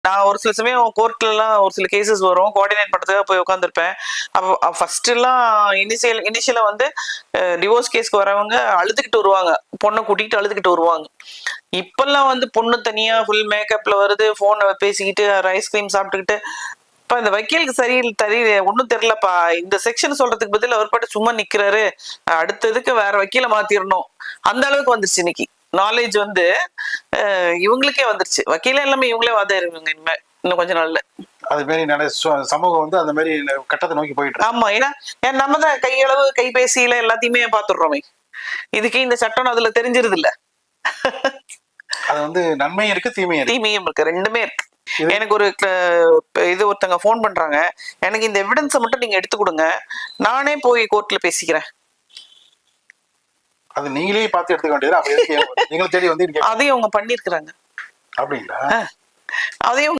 நான் ஒரு சில சமயம் கோர்ட்ல எல்லாம் ஒரு சில கேசஸ் வரும், கோஆர்டினேட் பண்றதுக்காக போய் உட்காந்துருப்பேன். அப்போ ஃபர்ஸ்ட் எல்லாம் இனிஷியலா வந்து டிவோர்ஸ் கேஸ்க்கு வரவங்க அழுதுகிட்டு வருவாங்க, பொண்ணை கூட்டிகிட்டு அழுதுகிட்டு வருவாங்க. இப்பெல்லாம் வந்து பொண்ணு தனியா ஃபுல் மேக்கப்ல வருது, போனை பேசிக்கிட்டு ஐஸ்கிரீம் சாப்பிட்டுக்கிட்டு. இப்ப இந்த வக்கீலுக்கு தெரியல, ஒன்னும் தெரியலப்பா, இந்த செக்ஷன் சொல்றதுக்கு பதில் அவர் பாட்டு சும்மா நிக்கிறாரு, அடுத்ததுக்கு வேற வக்கீல மாத்திரணும், அந்த அளவுக்கு வந்துருச்சு இன்னைக்கு நாலேஜ் வந்து. இவங்களுக்கே வந்துருச்சு, வக்கீல எல்லாமே இவங்களே வாதாடுவாங்க இனிமே இன்னும் கொஞ்ச நாள்ல. அது மாதிரி சமூகம் வந்து அந்த மாதிரி கட்டத்தை நோக்கி போயிட்டு. ஆமா, ஏன்னா நம்ம தான் கையளவு கைபேசியில எல்லாத்தையுமே பாத்துடுறோமே, இதுக்கு இந்த சட்டம் அதுல தெரிஞ்சிருது இல்ல. அது வந்து நன்மையும் இருக்கு தீமையும் இருக்கு, ரெண்டுமே இருக்கு. எனக்கு ஒரு இது ஒருத்தங்க போன் பண்றாங்க, எனக்கு இந்த எவிடன்ஸை மட்டும் நீங்க எடுத்து கொடுங்க, நானே போய் கோர்ட்ல பேசிக்கிறேன். அது நீங்களே பார்த்து எடுத்துக்க வேண்டியது, நீங்களும் தேடி வந்து அதையும் அவங்க பண்ணிருக்கிறாங்க. அப்படிங்களா? அதையும்